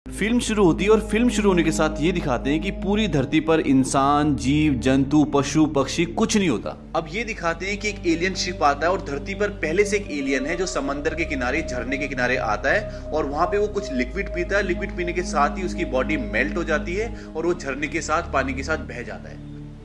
Film शुरू होती है और फिल्म शुरू होने के साथ ये दिखाते हैं कि पूरी धरती पर इंसान, जीव जंतु, पशु पक्षी कुछ नहीं होता। अब ये दिखाते हैं कि एक एलियन शिप आता है और धरती पर पहले से एक एलियन है जो समंदर के किनारे, झरने के किनारे आता है और वहां पे वो कुछ लिक्विड पीता है। लिक्विड पीने के साथ ही उसकी बॉडी मेल्ट हो जाती है और वो झरने के साथ, पानी के साथ बह जाता है।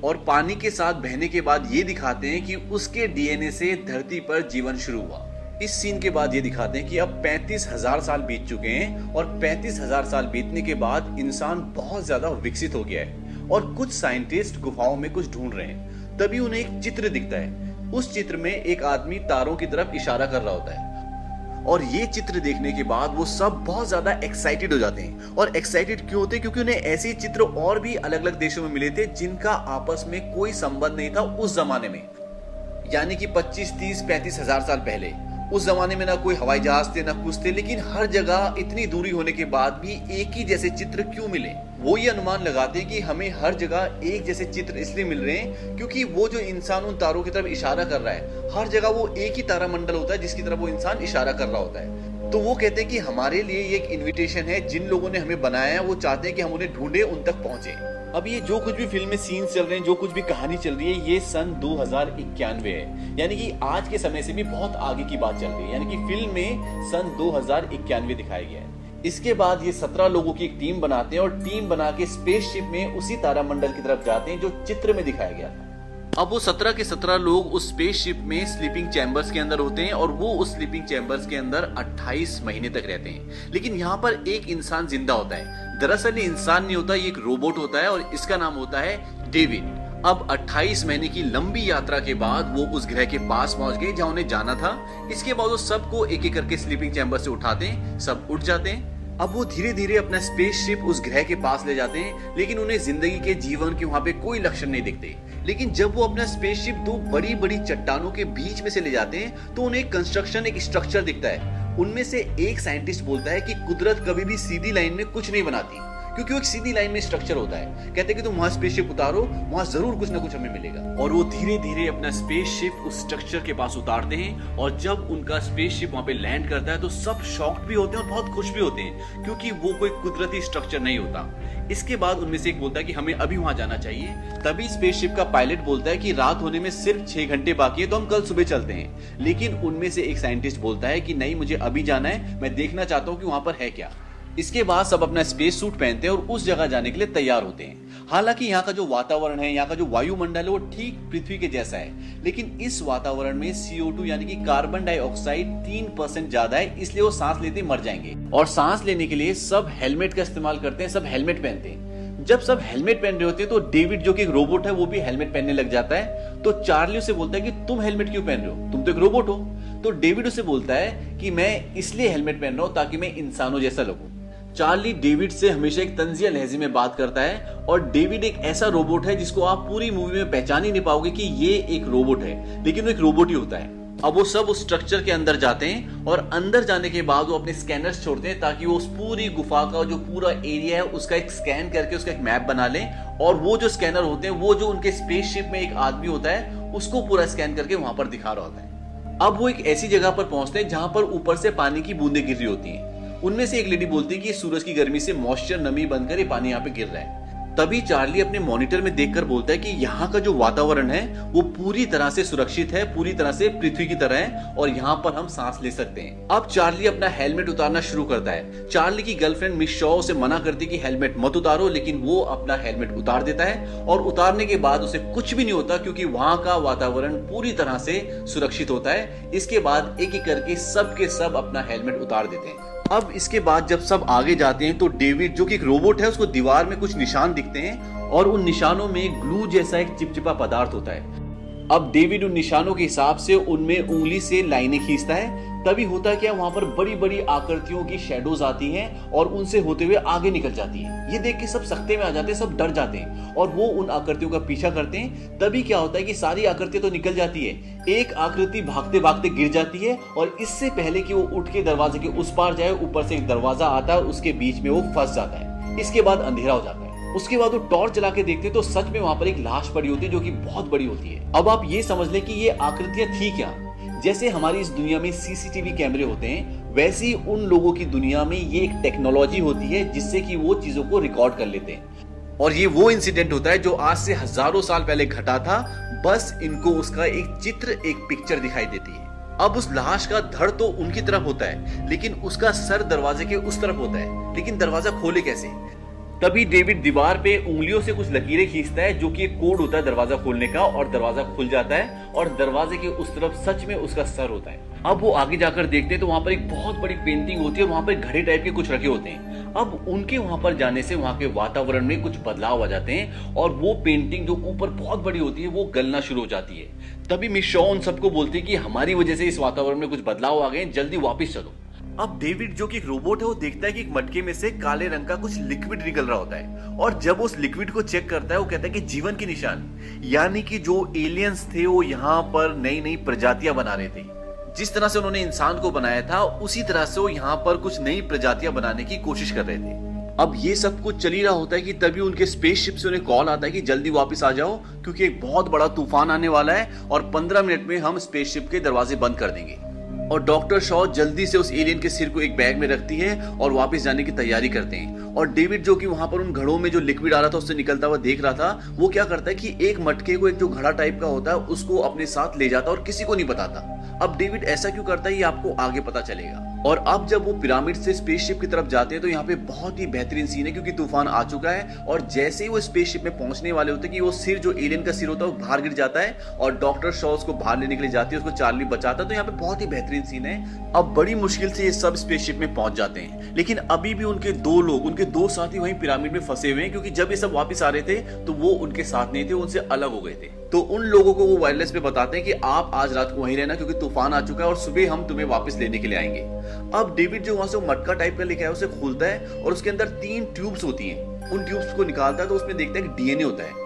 और पानी के साथ बहने के बाद ये दिखाते हैं कि उसके डीएनए से धरती पर जीवन शुरू हुआ। इस सीन के बाद ये दिखाते हैं कि अब 35,000 साल बीत चुके हैं और 35,000 साल बीतने के बाद इंसान बहुत ज्यादा विकसित हो गया है और कुछ साइंटिस्ट गुफाओं में कुछ ढूंढ रहे हैं। तभी उन्हें एक चित्र दिखता है। उस चित्र में एक आदमी तारों की तरफ इशारा कर रहा होता है और ये चित्र देखने के बाद वो सब बहुत ज्यादा एक्साइटेड हो जाते हैं। और एक्साइटेड क्यों होते हैं? क्योंकि उन्हें ऐसे चित्र और भी अलग अलग देशों में मिले थे जिनका आपस में कोई संबंध नहीं था उस जमाने में, यानी कि 25, 30, 35,000 साल पहले। उस जमाने में ना कोई हवाई जहाज थे ना कुछ थे, लेकिन हर जगह इतनी दूरी होने के बाद भी एक ही जैसे चित्र क्यों मिले? वो ये अनुमान लगाते हैं कि हमें हर जगह एक जैसे चित्र इसलिए मिल रहे हैं क्योंकि वो जो इंसान उन तारों की तरफ इशारा कर रहा है, हर जगह वो एक ही तारामंडल होता है जिसकी तरफ वो इंसान इशारा कर रहा होता है। तो वो कहते हैं कि हमारे लिए ये एक इन्विटेशन है, जिन लोगों ने हमें बनाया है वो चाहते हैं कि हम उन्हें ढूंढे, उन तक पहुंचे। अब ये जो कुछ भी फिल्म में सीन्स चल रहे हैं, जो कुछ भी कहानी चल रही है, ये सन 2091 है, यानी कि आज के समय से भी बहुत आगे की बात चल रही है। यानी कि फिल्म में सन 2091 दिखाया गया है। इसके बाद ये 17 लोगों की एक टीम बनाते हैं और टीम बना के स्पेसशिप में उसी तारामंडल की तरफ जाते हैं जो चित्र में दिखाया गया था। अब वो 17 के 17 लोग उस स्पेसशिप में स्लीपिंग चैम्बर्स के अंदर होते हैं और वो उस स्लीपिंग चैम्बर्स के अंदर 28 महीने तक रहते हैं। लेकिन यहाँ पर एक इंसान जिंदा होता है। दरअसल ये इंसान नहीं होता, ये एक रोबोट होता है और इसका नाम होता है डेविड। अब 28 महीने की लंबी यात्रा के बाद वो उस ग्रह के पास पहुंच गए जहां उन्हें जाना था। इसके बाद वो सबको एक एक करके स्लीपिंग चैम्बर से उठाते हैं, सब उठ जाते हैं। अब वो धीरे धीरे अपना स्पेसशिप उस ग्रह के पास ले जाते हैं, लेकिन उन्हें जिंदगी के जीवन के वहां पे कोई लक्षण नहीं दिखते। लेकिन जब वो अपना स्पेसशिप दो बड़ी बड़ी चट्टानों के बीच में से ले जाते हैं तो उन्हें कंस्ट्रक्शन, एक स्ट्रक्चर दिखता है। उनमें से एक साइंटिस्ट बोलता है कि कुदरत कभी भी सीधी लाइन में कुछ नहीं बनाती, क्योंकि वो एक सीधी लाइन में स्ट्रक्चर होता है। कहते हैं कि तुम वहां स्पेसशिप उतारो, वहां जरूर कुछ ना कुछ हमें मिलेगा। और वो धीरे धीरे अपना स्पेसशिप उस स्ट्रक्चर के पास उतारते हैं और जब उनका स्पेसशिप वहां पे लैंड करता है तो सब शॉक्ड भी होते हैं और बहुत खुश भी होते हैं, क्योंकि वो कोई कुदरती स्ट्रक्चर नहीं होता। इसके बाद उनमें से एक बोलता है कि हमें अभी वहां जाना चाहिए। तभी स्पेसशिप का पायलट बोलता है कि रात होने में सिर्फ 6 घंटे बाकी है, तो हम कल सुबह चलते हैं। लेकिन उनमें से एक साइंटिस्ट बोलता है कि नहीं, मुझे अभी जाना है, मैं देखना चाहता हूँ कि वहां पर है क्या। इसके बाद सब अपना स्पेस सूट पहनते हैं और उस जगह जाने के लिए तैयार होते हैं। हालांकि यहाँ का जो वातावरण है, यहाँ का जो वायुमंडल है, वो ठीक पृथ्वी के जैसा है, लेकिन इस वातावरण में CO2 यानी कि कार्बन डाइऑक्साइड 3% ज्यादा है, इसलिए वो सांस लेते मर जाएंगे। और सांस लेने के लिए सब हेलमेट का इस्तेमाल करते हैं, सब हेलमेट पहनते हैं। जब सब हेलमेट पहन रहे होते हैं तो डेविड, जो कि एक रोबोट है, वो भी हेलमेट पहनने लग जाता है। तो चार्ली उसे बोलता है कि तुम हेलमेट क्यों पहन रहे हो, तुम तो एक रोबोट हो। तो डेविड उसे बोलता है कि मैं इसलिए हेलमेट पहन रहा हूं ताकि मैं इंसानों जैसा लगूं। चार्ली डेविड से हमेशा एक तंजिया लहजे में बात करता है और डेविड एक ऐसा रोबोट है जिसको आप पूरी मूवी में पहचान ही नहीं पाओगे कि ये एक रोबोट है, लेकिन वो एक रोबोट ही होता है। अब वो सब उस स्ट्रक्चर के अंदर जाते हैं और अंदर जाने के बाद वो अपने स्कैनर्स छोड़ते हैं ताकि वो उस पूरी गुफा का जो पूरा एरिया है उसका एक स्कैन करके उसका एक मैप बना लें। और वो जो स्कैनर होते हैं, वो जो उनके स्पेसशिप में एक आदमी होता है, उसको पूरा स्कैन करके वहां पर दिखा रहा होता है। अब वो एक ऐसी जगह पर पहुंचते हैं जहां पर ऊपर से पानी की बूंदें गिर रही होती हैं। उनमें से एक लेडी बोलती है कि सूरज की गर्मी से मॉइस्चर, नमी बनकर ये पानी यहाँ पे गिर रहा है। तभी चार्ली अपने मॉनिटर में देखकर बोलता है कि यहाँ का जो वातावरण है वो पूरी तरह से सुरक्षित है, पूरी तरह से पृथ्वी की तरह है और यहाँ पर हम सांस ले सकते हैं। अब चार्ली अपना हेलमेट उतारना शुरू करता है। चार्ली की गर्लफ्रेंड मिस शॉ उसे मना करती कि हेलमेट मत उतारो, लेकिन वो अपना हेलमेट उतार देता है और उतारने के बाद उसे कुछ भी नहीं होता, क्योंकि वहां का वातावरण पूरी तरह से सुरक्षित होता है। इसके बाद एक एक करके सब के सब अपना हेलमेट उतार देते हैं। अब इसके बाद जब सब आगे जाते हैं तो डेविड, जो कि एक रोबोट है, उसको दीवार में कुछ निशान दिखते हैं और उन निशानों में ग्लू जैसा एक चिपचिपा पदार्थ होता है। अब डेविड उन निशानों के हिसाब से उनमें उंगली से लाइनें खींचता है। तभी होता है क्या, वहां पर बड़ी बड़ी आकृतियों की शेडोज आती हैं और उनसे होते हुए आगे निकल जाती है। ये देख के सब सख्ते में आ जाते हैं, सब डर जाते हैं और वो उन आकृतियों का पीछा करते हैं। तभी क्या होता है कि सारी आकृतियां तो निकल जाती है, एक आकृति भागते भागते गिर जाती है और इससे पहले कि वो उठ के दरवाजे के उस पार जाए, ऊपर से एक दरवाजा आता है और उसके बीच में वो फंस जाता है। इसके बाद अंधेरा हो जाता है। उसके बाद वो टॉर्च जला के देखते तो सच में वहां पर एक लाश पड़ी होती है जो कि बहुत बड़ी होती है। अब आप ये समझ लें कि ये आकृतियां थी क्या। जैसे हमारी इस दुनिया में CCTV कैमरे होते हैं, वैसे ही उन लोगों की दुनिया में ये एक टेक्नोलॉजी होती है जिससे कि वो चीजों को रिकॉर्ड कर लेते हैं। और ये वो इंसिडेंट होता है जो आज से हजारों साल पहले घटा था, बस इनको उसका एक चित्र, एक पिक्चर दिखाई देती है। अब उस लाश का धड़ तो उनकी तरफ होता है, लेकिन उसका सर दरवाजे के उस तरफ होता है। लेकिन दरवाजा खोले कैसे? तभी डेविड दीवार पे उंगलियों से कुछ लकीरें खींचता है, जो कि एक कोड होता है दरवाजा खोलने का, और दरवाजा खुल जाता है और दरवाजे के उस तरफ सच में उसका सर होता है। अब वो आगे जाकर देखते हैं तो वहां पर एक बहुत बड़ी पेंटिंग होती है और वहां पर घड़े टाइप के कुछ रखे होते हैं। अब उनके वहां पर जाने से वहां के वातावरण में कुछ बदलाव आ जाते हैं और वो पेंटिंग जो ऊपर बहुत बड़ी होती है वो गलना शुरू हो जाती है। तभी मिस शॉ उन सबको बोलती है कि हमारी वजह से इस वातावरण में कुछ बदलाव आ गए, जल्दी वापिस चलो। अब डेविड जो कि एक रोबोट है, वो देखता है कि एक मटके में से काले रंग का कुछ लिक्विड निकल रहा होता है, और जब उस लिक्विड को चेक करता है वो कहता है कि जीवन के निशान, यानी कि जो एलियंस थे वो यहाँ पर नई नई प्रजातियां बना रहे थे। जिस तरह से उन्होंने इंसान को बनाया था उसी तरह से वो यहाँ पर कुछ नई प्रजातियां बनाने की कोशिश कर रहे थे। अब ये सब कुछ चल ही रहा होता है कि तभी उनके स्पेसशिप से उन्हें कॉल आता है कि जल्दी वापस आ जाओ, क्योंकि एक बहुत बड़ा तूफान आने वाला है और 15 मिनट में हम स्पेसशिप के दरवाजे बंद कर देंगे। और डॉक्टर शॉ जल्दी से उस एलियन के सिर को एक बैग में रखती है और वापस जाने की तैयारी करते हैं। और डेविड जो कि वहां पर उन घड़ों में जो लिक्विड आ रहा था उससे निकलता हुआ देख रहा था, वो क्या करता है कि एक मटके को, एक जो घड़ा टाइप का होता है, उसको अपने साथ ले जाता और किसी को नहीं बताता। अब डेविड ऐसा क्यों करता है ये आपको आगे पता चलेगा। और अब जब वो पिरामिड से स्पेसशिप की तरफ जाते हैं तो यहाँ पे बहुत ही बेहतरीन सीन है, क्योंकि तूफान आ चुका है और जैसे ही वो स्पेसशिप में पहुंचने वाले होते हैं कि वो सिर, जो एलियन का सिर होता है, वो बाहर गिर जाता है और डॉक्टर शॉ उसको बाहर लेने के लिए जाती है, उसको चार्ली बचाता है। तो यहाँ पे बहुत ही बेहतरीन सीन है। अब बड़ी मुश्किल से ये सब स्पेसशिप में पहुंच जाते हैं, लेकिन अभी भी उनके दो साथी वहीं पिरामिड में फंसे हुए हैं, क्योंकि जब ये सब वापस आ रहे थे तो वो उनके साथ नहीं थे, उनसे अलग हो गए थे। तो उन लोगों को वो वायरलेस पे बताते हैं कि आप आज रात को वहीं रहना, क्योंकि तूफान आ चुका है और सुबह हम तुम्हें वापस लेने के लिए आएंगे। अब डेविड जो वहां से वो मटका टाइप का लेके आया उसे खोलता है और उसके अंदर 3 ट्यूब्स होती हैं। उन ट्यूब्स को निकालता है तो उसमें देखता है कि डीएनए होता है।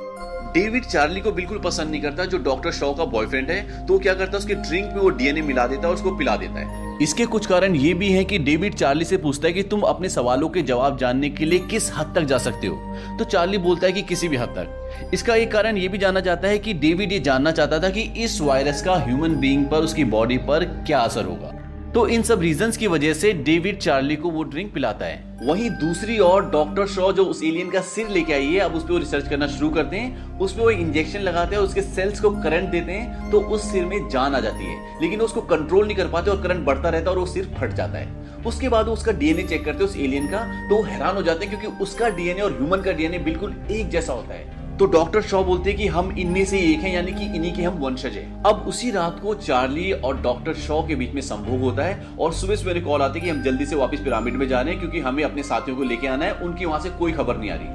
डेविड चार्ली को बिल्कुल पसंद नहीं करता, जो डॉक्टर शॉ का बॉयफ्रेंड है, तो क्या करता है उसके ड्रिंक में वो डीएनए मिला देता है और उसको पिला देता है। इसके कुछ कारण ये भी हैं कि डेविड चार्ली से पूछता है कि तुम अपने सवालों के जवाब जानने के लिए किस हद तक जा सकते हो, तो चार्ली बोलता है कि किसी भी हद तक। इसका एक कारण ये भी जाना जाता है कि डेविड ये जानना चाहता था कि इस वायरस का ह्यूमन बीइंग पर, उसकी बॉडी पर क्या असर होगा। तो इन सब रीजंस की वजह से डेविड चार्ली को वो ड्रिंक पिलाता है। वहीं दूसरी ओर डॉक्टर शॉ जो उस एलियन का सिर लेके आई है, अब उस पर वो रिसर्च करना शुरू करते हैं। उसमें वो इंजेक्शन लगाते हैं, उसके सेल्स को करंट देते हैं, तो उस सिर में जान आ जाती है, लेकिन उसको कंट्रोल नहीं कर पाते और करंट बढ़ता रहता है और वो सिर फट जाता है। उसके बाद वो उसका डीएनए चेक करते हैं उस एलियन का, तो वो हैरान हो जाते हैं क्योंकि उसका डीएनए और ह्यूमन का डीएनए बिल्कुल एक जैसा होता है। तो डॉक्टर शॉ बोलते हैं कि हम इनमें से एक हैं, यानी कि इन्हीं के हम वंशज हैं। अब उसी रात को चार्ली और डॉक्टर शॉ के बीच में संभोग होता है और सुबह सवेरे कॉल आती है कि हम जल्दी से वापस पिरामिड में जा रहे हैं, क्योंकि हमें अपने साथियों को लेके आना है, उनकी वहां से कोई खबर नहीं आ रही।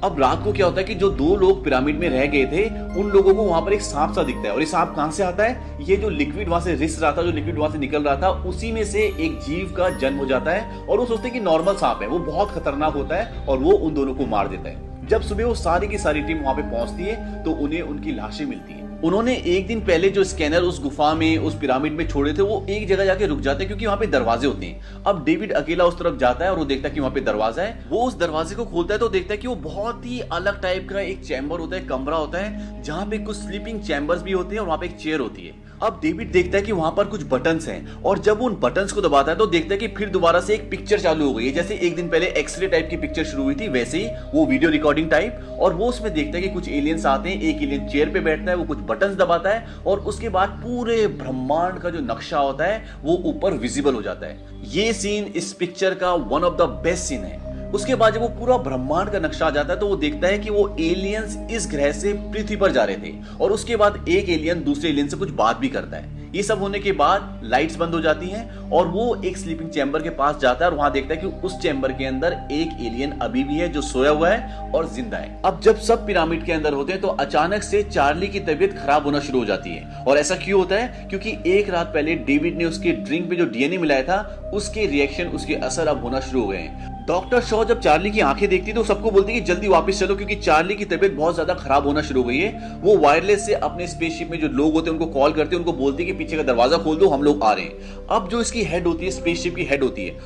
अब रात को क्या होता है कि जो 2 लोग पिरामिड में रह गए थे, उन लोगों को वहां पर एक सांप सा दिखता है। और ये सांप कहां से आता है? ये जो लिक्विड वहां से रिस रहा था, जो लिक्विड वहां से निकल रहा था, उसी में से एक जीव का जन्म हो जाता है और वो सोचते हैं कि नॉर्मल सांप है, वो बहुत खतरनाक होता है और वो उन दोनों को मार देता है। जब सुबह वो सारी की सारी टीम वहां पे पहुंचती है तो उन्हें उनकी लाशें मिलती हैं। उन्होंने एक दिन पहले जो स्कैनर उस गुफा में, उस पिरामिड में छोड़े थे, वो एक जगह जाके रुक जाते हैं क्योंकि वहां पे दरवाजे होते हैं। अब डेविड अकेला उस तरफ जाता है और वो देखता है कि वहां पे दरवाजा है। वो उस दरवाजे को खोलता है तो देखता है कि वो बहुत ही अलग टाइप का एक चैम्बर होता है, कमरा होता है, जहां पे कुछ स्लीपिंग चैम्बर्स भी होते हैं और वहां पे एक चेयर होती है। अब डेविड देखता है कि वहां पर कुछ बटन्स हैं और जब उन बटन्स को दबाता है तो देखता है कि फिर दोबारा से एक पिक्चर चालू हो गई है। जैसे एक दिन पहले एक्सरे टाइप की पिक्चर शुरू हुई थी, वैसे ही वो वीडियो रिकॉर्डिंग टाइप। और वो उसमें देखता है कि कुछ एलियंस आते हैं, एक एलियन चेयर पे बैठता है, वो कुछ बटन्स दबाता है और उसके बाद पूरे ब्रह्मांड का जो नक्शा होता है वो ऊपर विजिबल हो जाता है। ये सीन इस पिक्चर का one of the best scene है। उसके बाद जब वो पूरा ब्रह्मांड का नक्शा आ जाता है तो वो देखता है कि वो एलियंस इस ग्रह से पृथ्वी पर जा रहे थे और उसके बाद एक एलियन दूसरे एलियन से कुछ बात भी करता है। ये सब होने के बाद लाइट्स बंद हो जाती हैं और वो एक स्लीपिंग चैम्बर के पास जाता है और वहां देखता है कि उस चैम्बर के अंदर एक एलियन अभी भी है जो सोया हुआ है और जिंदा है। अब जब सब पिरामिड के अंदर होते हैं तो अचानक से चार्ली की तबीयत खराब होना शुरू हो जाती है। और ऐसा क्यों होता है? क्योंकि एक रात पहले डेविड ने उसके ड्रिंक में जो डीएनए मिलाया था, उसके रिएक्शन, उसके असर अब होना शुरू हो गए हैं। डॉक्टर शॉ जब चार्ली की आंखें देखती तो सबको बोलती कि जल्दी वापस चलो, क्योंकि चार्ली की तबीयत बहुत ज्यादा खराब होना शुरू हो गई है। वो वायरलेस से अपने स्पेसशिप में जो लोग होते हैं उनको कॉल करते हैं, उनको बोलती है कि पीछे का दरवाजा खोल दो, हम लोग आ रहे हैं। अब जो इसकी हेड होती है, स्पेसशिप की हेड होती है,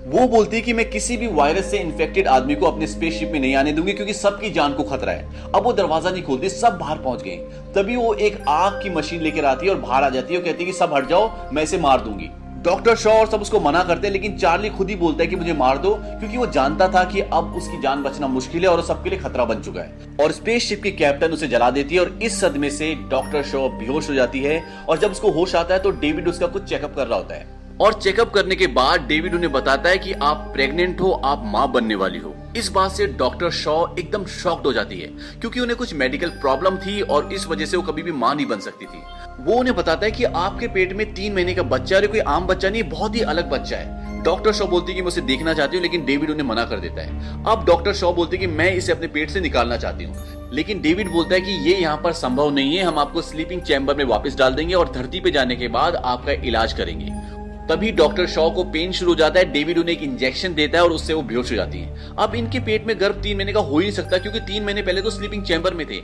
वो बोलती है कि मैं किसी भी वायरस से इन्फेक्टेड आदमी को अपने स्पेसशिप में नहीं आने दूंगी, क्योंकि सबकी जान को खतरा है। अब वो दरवाजा नहीं खोलती, सब बाहर पहुंच गए। तभी वो एक आग की मशीन लेकर आती है और बाहर आ जाती है और कहती है कि सब हट जाओ, मैं इसे मार दूंगी। डॉक्टर शॉ और सब उसको मना करते हैं, लेकिन चार्ली खुद ही बोलता है कि मुझे मार दो, क्योंकि वो जानता था कि अब उसकी जान बचना मुश्किल है और सबके लिए खतरा बन चुका है। और स्पेसशिप की कैप्टन उसे जला देती है और इस सदमे से डॉक्टर शॉ बेहोश हो जाती है। और जब उसको होश आता है तो डेविड उसका कुछ चेकअप कर रहा होता है और चेकअप करने के बाद डेविड उन्हें बताता है कि आप प्रेग्नेंट हो, आप मां बनने वाली हो। इस बात से डॉक्टर शॉ एकदम शॉक्ड हो जाती है, क्योंकि उन्हें कुछ मेडिकल प्रॉब्लम थी और इस वजह से वो कभी भी मां नहीं बन सकती थी। वो उन्हें बताता है कि आपके पेट में 3 महीने का बच्चा है, कोई आम बच्चा नहीं, बहुत ही अलग बच्चा है। डॉक्टर शॉ बोलती है कि मैं उसे देखना चाहती हूँ, लेकिन डेविड उन्हें मना कर देता है। अब डॉक्टर शॉ बोलती है कि मैं इसे अपने पेट से निकालना चाहती हूँ, लेकिन डेविड बोलता है कि ये यहाँ पर संभव नहीं है, हम आपको स्लीपिंग चैम्बर में वापस डाल देंगे और धरती पे जाने के बाद आपका इलाज करेंगे। तभी डॉक्टर शॉ को पेन शुरू हो जाता है। डेविड उन्हें एक इंजेक्शन देता है और उससे वो बेहोश हो जाती है। अब इनके पेट में गर्भ 3 महीने का हो ही नहीं सकता, क्योंकि 3 महीने पहले तो स्लीपिंग चैम्बर में थे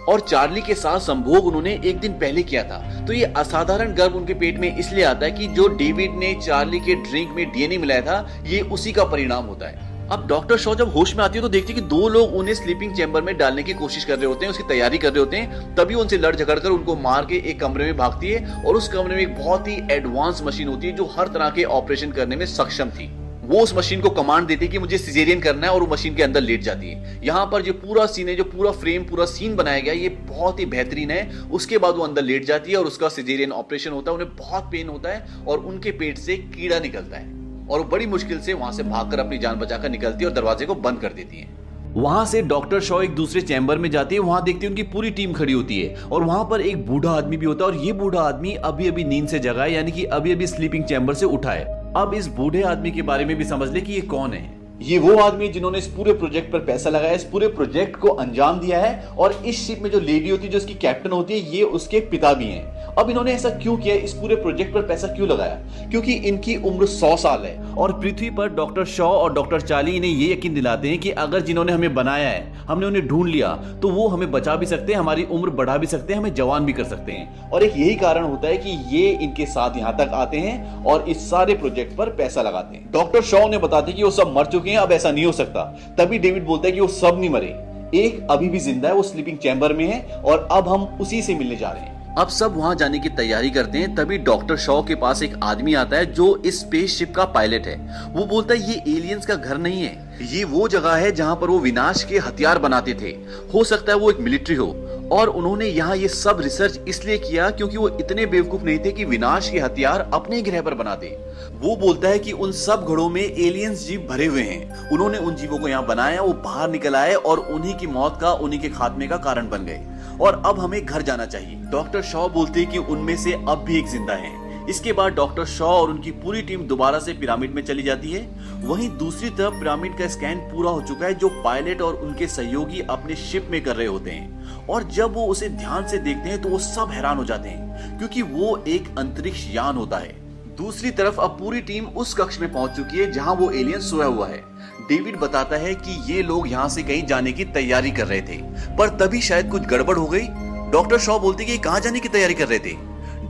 और चार्ली के साथ संभोग उन्होंने एक दिन पहले किया था। तो ये असाधारण गर्भ उनके पेट में इसलिए आता है कि जो डेविड ने चार्ली के ड्रिंक में डीएनए मिलाया था, ये उसी का परिणाम होता है। अब डॉक्टर शॉ जब होश में आती है तो देखती है कि 2 लोग उन्हें स्लीपिंग चैम्बर में डालने की कोशिश कर रहे होते हैं, उसकी तैयारी कर रहे होते हैं। तभी उनसे लड़ झगड़ कर उनको मार के एक कमरे में भागती है और उस कमरे में एक बहुत ही एडवांस मशीन होती है जो हर तरह के ऑपरेशन करने में सक्षम थी। वो उस मशीन को कमांड देती है कि मुझे सिजेरियन करना है और वो मशीन के अंदर लेट जाती है। यहाँ पर जो पूरा सीन है, जो पूरा फ्रेम, पूरा सीन बनाया गया, ये बहुत ही बेहतरीन है। उसके बाद वो अंदर लेट जाती है और उसका सिजेरियन ऑपरेशन होता है। उन्हें बहुत पेन होता है और उनके पेट से कीड़ा निकलता है और वो बड़ी मुश्किल से वहां से भागकर अपनी जान बचाकर निकलती है और दरवाजे को बंद कर देती है। वहां से डॉक्टर शॉ एक दूसरे चैम्बर में जाती है। वहां देखती है उनकी पूरी टीम खड़ी होती है और वहां पर एक बूढ़ा आदमी भी होता है और ये बूढ़ा आदमी अभी अभी नींद से जगा है, यानी कि अभी अभी स्लीपिंग चैम्बर से उठा है। अब इस बूढ़े आदमी के बारे में भी समझ ले कि ये कौन है। ये वो आदमी जिन्होंने इस पूरे प्रोजेक्ट पर पैसा लगाया, इस पूरे प्रोजेक्ट को अंजाम दिया है। और इस शिप में जो लेडी होती है, जो इसकी कैप्टन होती है, ये उसके पिता भी हैं। अब इन्होंने ऐसा क्यों किया, इस पूरे प्रोजेक्ट पर पैसा क्यों लगाया? क्योंकि इनकी उम्र 100 साल है और पृथ्वी पर डॉक्टर शॉ और डॉक्टर चार्ली इन्हें ये यकीन दिलाते हैं कि अगर जिन्होंने हमें बनाया है, हमने उन्हें ढूंढ लिया, तो वो हमें बचा भी सकते हैं, हमारी उम्र बढ़ा भी सकते हैं, हमें जवान भी कर सकते हैं। और एक यही कारण होता है कि ये इनके साथ यहाँ तक आते हैं और इस सारे प्रोजेक्ट पर पैसा लगाते हैं। डॉक्टर शॉ ने बताते हैं कि वो सब मर चुके हैं, अब ऐसा नहीं हो सकता। तभी डेविड बोलता है कि वो सब नहीं मरे, एक अभी भी जिंदा है, वो स्लीपिंग चैम्बर में है और अब हम उसी से मिलने जा रहे हैं। अब सब वहां जाने की तैयारी करते हैं। तभी डॉक्टर शॉ के पास एक आदमी आता है जो इस स्पेसशिप का पायलट है। वो बोलता है ये एलियंस का घर नहीं है, ये वो जगह है जहां पर वो विनाश के हथियार बनाते थे। हो सकता है वो एक मिलिट्री हो और उन्होंने यहाँ ये सब रिसर्च इसलिए किया क्योंकि वो इतने बेवकूफ नहीं थे कि विनाश के हथियार अपने ग्रह पर बनाते। वो बोलता है कि उन सब घड़ों में एलियंस जीव भरे हुए हैं, उन्होंने उन जीवों को यहाँ बनाया, वो बाहर निकल आए और उन्हीं की मौत का, उन्हीं के खात्मे का कारण बन गए और अब हमें घर जाना चाहिए। डॉक्टर शॉ बोलते हैं कि उनमें से अब भी एक जिंदा है। इसके बाद डॉक्टर शॉ और उनकी पूरी टीम दोबारा से पिरामिड में चली जाती है। वहीं दूसरी तरफ पिरामिड का स्कैन पूरा हो चुका है, जो पायलट और उनके सहयोगी अपने शिप में कर रहे होते हैं। और जब वो उसे ध्यान से देखते हैं तो वो सब हैरान हो जाते हैं, क्योंकि वो एक अंतरिक्ष यान होता है। दूसरी तरफ अब पूरी टीम उस कक्ष में पहुंच चुकी है जहां वो एलियन सोया हुआ है। डेविड बताता है कि ये लोग यहाँ से कहीं जाने की तैयारी कर रहे थे, पर तभी शायद कुछ गड़बड़ हो गई। डॉक्टर शॉ बोलते कि कहाँ जाने की तैयारी कर रहे थे?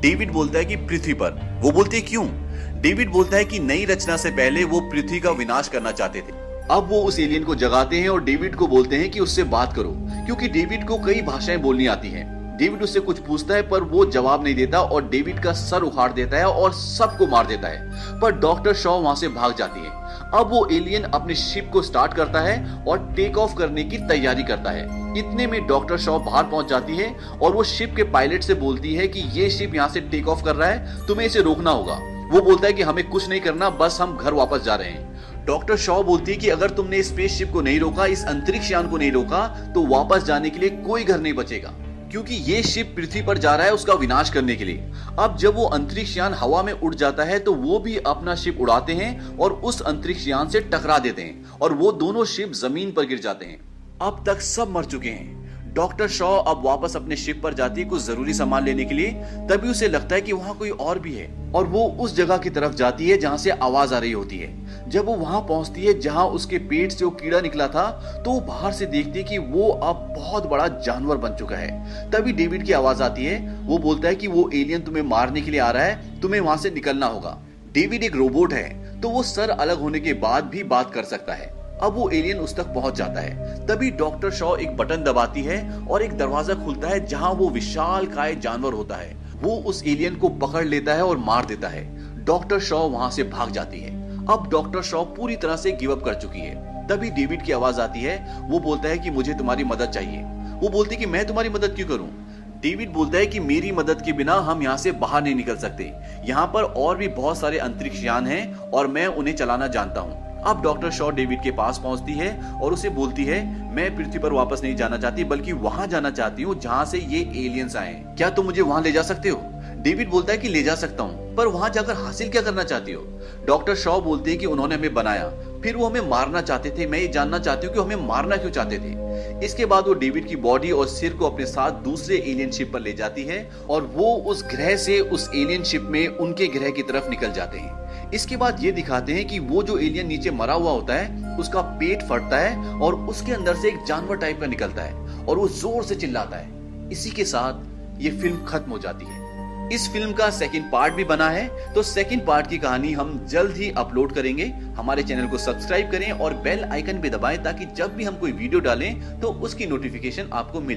डेविड बोलता है कि पृथ्वी पर। वो बोलते हैं क्यों? डेविड बोलता है कि नई रचना से पहले वो पृथ्वी का विनाश करना चाहते थे। अब वो उस एलियन को जगाते हैं और डेविड को बोलते हैं कि उससे बात करो, क्योंकि डेविड को कई भाषाएं बोलनी आती हैं। डेविड उससे कुछ पूछता है पर वो जवाब नहीं देता और डेविड का सर उखाड़ देता है और सबको मार देता है। पर डॉक्टर शॉ वहां से भाग जाती है। अब वो एलियन अपने शिप को स्टार्ट करता है और टेक ऑफ करने की तैयारी करता है। इतने में डॉक्टर शॉ बाहर पहुंच जाती है और वो शिप के पायलट से बोलती है कि ये शिप यहाँ से टेक ऑफ कर रहा है, तुम्हें इसे रोकना होगा। वो बोलता है कि हमें कुछ नहीं करना, बस हम घर वापस जा रहे हैं। डॉक्टर शॉ बोलती है कि अगर तुमने स्पेसशिप को नहीं रोका, इस अंतरिक्ष यान को नहीं रोका, तो वापस जाने के लिए कोई घर नहीं बचेगा, क्योंकि ये शिप पृथ्वी पर जा रहा है उसका विनाश करने के लिए। अब जब वो अंतरिक्ष यान हवा में उड़ जाता है तो वो भी अपना शिप उड़ाते हैं और उस अंतरिक्ष यान से टकरा देते हैं और वो दोनों शिप जमीन पर गिर जाते हैं। अब तक सब मर चुके हैं। डॉक्टर शॉ अब वापस अपने शिप पर जाती है कुछ जरूरी सामान लेने के लिए। तभी उसे लगता है कि वहां कोई और भी है और वो उस जगह की तरफ जाती है जहां से आवाज आ रही होती है। जब वो वहां पहुंचती है जहां उसके पेट से वो कीड़ा निकला था, तो वो बाहर से देखती है कि वो अब बहुत बड़ा जानवर बन चुका है। तभी डेविड की आवाज आती है। वो बोलता है कि वो एलियन तुम्हें मारने के लिए आ रहा है, तुम्हें वहां से निकलना होगा। डेविड एक रोबोट है, तो वो सर अलग होने के बाद भी बात कर सकता है। अब वो एलियन उस तक पहुंच जाता है। तभी डॉक्टर शॉ एक बटन दबाती है और एक दरवाजा खुलता है जहां वो विशालकाय जानवर होता है। वो उस एलियन को पकड़ लेता है और मार देता है। डॉक्टर शॉ वहां से भाग जाती है। अब डॉक्टर शॉ पूरी तरह से गिव अप कर चुकी है। तभी डेविड की आवाज आती है। वो बोलता है कि मुझे तुम्हारी मदद चाहिए। वो बोलती है कि मैं तुम्हारी मदद क्यों करूं? डेविड बोलता है कि मेरी मदद के बिना हम यहाँ से बाहर नहीं निकल सकते। यहाँ पर और भी बहुत सारे अंतरिक्ष यान हैं और मैं उन्हें चलाना जानता हूँ। अब डॉक्टर शॉ डेविड के पास पहुंचती है और उसे बोलती है, मैं पृथ्वी पर वापस नहीं जाना चाहती, बल्कि वहां जाना चाहती हूँ जहां से ये एलियंस आए। क्या तुम मुझे वहां ले जा सकते हो? डेविड बोलता है कि ले जा सकता हूँ, पर वहां जाकर हासिल क्या करना चाहती हो? डॉक्टर शॉ बोलते हैं कि उन्होंने हमें बनाया, फिर वो हमें मारना चाहते थे। मैं ये जानना चाहती हूँ कि हमें मारना क्यों चाहते थे। इसके बाद वो डेविड की बॉडी और सिर को अपने साथ दूसरे एलियन शिप पर ले जाती है और वो उस ग्रह से उस एलियन शिप में उनके ग्रह की तरफ निकल जाते हैं। इसके बाद ये दिखाते हैं कि वो जो एलियन नीचे मरा हुआ होता है उसका पेट फटता है और उसके अंदर से एक जानवर टाइप का निकलता है और वो जोर से चिल्लाता है। इसी के साथ ये फिल्म खत्म हो जाती है। इस फिल्म का सेकंड पार्ट भी बना है, तो सेकंड पार्ट की कहानी हम जल्द ही अपलोड करेंगे। हमारे चैनल को सब्सक्राइब करें और बेल आइकन भी दबाएं ताकि जब भी हम कोई वीडियो डालें तो उसकी नोटिफिकेशन आपको मिले।